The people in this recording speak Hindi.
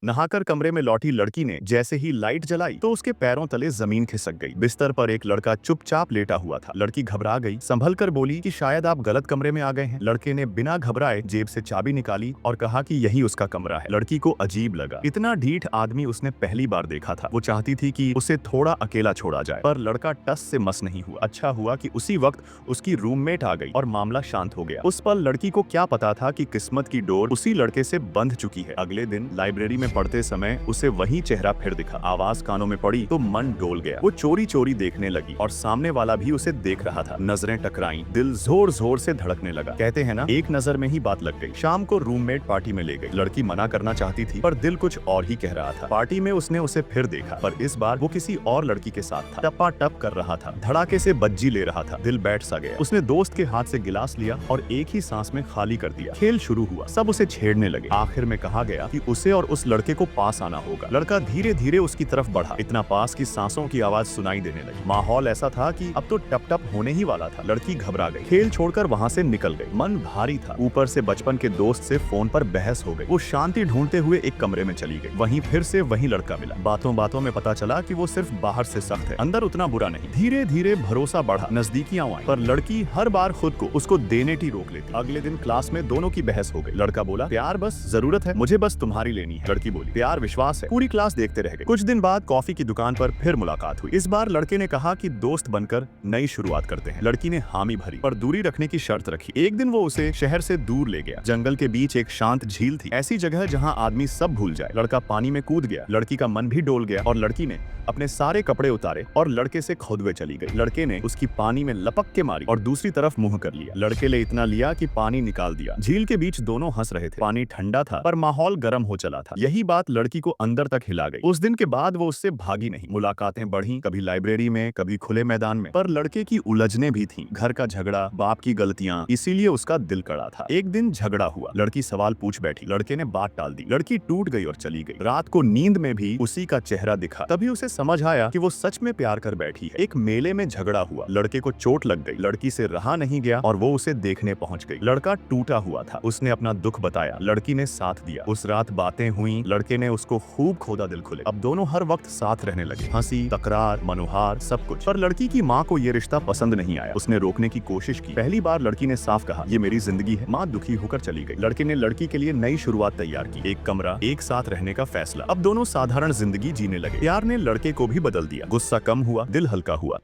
नहाकर कमरे में लौटी लड़की ने जैसे ही लाइट जलाई तो उसके पैरों तले जमीन खिसक गई। बिस्तर पर एक लड़का चुपचाप लेटा हुआ था। लड़की घबरा गई, संभल कर बोली कि शायद आप गलत कमरे में आ गए हैं। लड़के ने बिना घबराए जेब से चाबी निकाली और कहा कि यही उसका कमरा है। लड़की को अजीब लगा, इतना ढीठ आदमी उसने पहली बार देखा था। वो चाहती थी कि उसे थोड़ा अकेला छोड़ा जाए, पर लड़का टस से मस नहीं हुआ। अच्छा हुआ कि उसी वक्त उसकी रूममेट आ गई और मामला शांत हो गया। उस पल लड़की को क्या पता था कि किस्मत की डोर उसी लड़के से बंध चुकी है। अगले दिन लाइब्रेरी में पढ़ते समय उसे वही चेहरा फिर दिखा। आवाज कानों में पड़ी तो मन डोल गया। वो चोरी चोरी देखने लगी और सामने वाला भी उसे देख रहा था। नजरें टकराईं, दिल जोर जोर से धड़कने लगा। कहते हैं ना, एक नजर में ही बात लग गई। शाम को रूममेट पार्टी में ले गई। लड़की मना करना चाहती थी पर दिल कुछ और ही कह रहा था। पार्टी में उसने उसे फिर देखा, पर इस बार वो किसी और लड़की के साथ था। टपा टप कर रहा था, धड़ाके से बज्जी ले रहा था। दिल बैठ सा गया। उसने दोस्त के हाथ से गिलास लिया और एक ही सांस में खाली कर दिया। खेल शुरू हुआ, सब उसे छेड़ने लगे। आखिर में कहा गया कि उसे और उस लड़के को पास आना होगा। लड़का धीरे धीरे उसकी तरफ बढ़ा, इतना पास कि सांसों की आवाज सुनाई देने लगी। माहौल ऐसा था कि अब तो टप टप होने ही वाला था। लड़की घबरा गई, खेल छोड़कर वहाँ से निकल गई। मन भारी था, ऊपर से बचपन के दोस्त से फोन पर बहस हो गई। वो शांति ढूंढते हुए एक कमरे में चली गई। वहीं फिर से वही लड़का मिला। बातों बातों में पता चला कि वो सिर्फ बाहर से सख्त है, अंदर उतना बुरा नहीं। धीरे धीरे भरोसा बढ़ा, नजदीकियां आई, पर लड़की हर बार खुद को उसको देने की रोक लेती। अगले दिन क्लास में दोनों की बहस हो गई। लड़का बोला, प्यार बस जरूरत है, मुझे बस तुम्हारी लेनी है। लड़की बोली, प्यार विश्वास है। पूरी क्लास देखते रह गए। कुछ दिन बाद कॉफी की दुकान पर फिर मुलाकात हुई। इस बार लड़के ने कहा कि दोस्त बनकर नई शुरुआत करते हैं। लड़की ने हामी भरी पर दूरी रखने की शर्त रखी। एक दिन वो उसे शहर से दूर ले गया। जंगल के बीच एक शांत झील थी, ऐसी जगह जहाँ आदमी सब भूल जाए। लड़का पानी में कूद गया। लड़की का मन भी डोल गया और लड़की ने अपने सारे कपड़े उतारे और लड़के से खुदवे चली गई। लड़के ने उसकी पानी में लपक के मारी और दूसरी तरफ मुंह कर लिया। लड़के ने इतना लिया कि पानी निकाल दिया। झील के बीच दोनों हंस रहे थे। पानी ठंडा था पर माहौल गर्म हो चला था। यही बात लड़की को अंदर तक हिला गई। उस दिन के बाद वो उससे भागी नहीं। मुलाकातें बढ़ी, कभी लाइब्रेरी में, कभी खुले मैदान में। पर लड़के की उलझने भी थीं। घर का झगड़ा, बाप की गलतियां, इसीलिए उसका दिल कड़ा था। एक दिन झगड़ा हुआ, लड़की सवाल पूछ बैठी। लड़के ने बात टाल दी। लड़की टूट गई और चली गई। रात को नींद में भी उसी का चेहरा दिखा। तभी उसे समझ आया कि वो सच में प्यार कर बैठी है। एक मेले में झगड़ा हुआ, लड़के को चोट लग गई। लड़की से रहा नहीं गया और वो उसे देखने पहुंच गई। लड़का टूटा हुआ था। उसने अपना दुख बताया, लड़की ने साथ दिया। उस रात बातें हुई, लड़के ने उसको खूब खोदा, दिल खुले। अब दोनों हर वक्त साथ रहने लगे। हंसी, तकरार, मनोहार, सब कुछ। पर लड़की की माँ को ये रिश्ता पसंद नहीं आया। उसने रोकने की कोशिश की। पहली बार लड़की ने साफ कहा, ये मेरी जिंदगी है। माँ दुखी होकर चली गई। लड़के ने लड़की के लिए नई शुरुआत तैयार की। एक कमरा, एक साथ रहने का फैसला। अब दोनों साधारण जिंदगी जीने लगे। प्यार ने लड़के को भी बदल दिया। गुस्सा कम हुआ, दिल हल्का हुआ।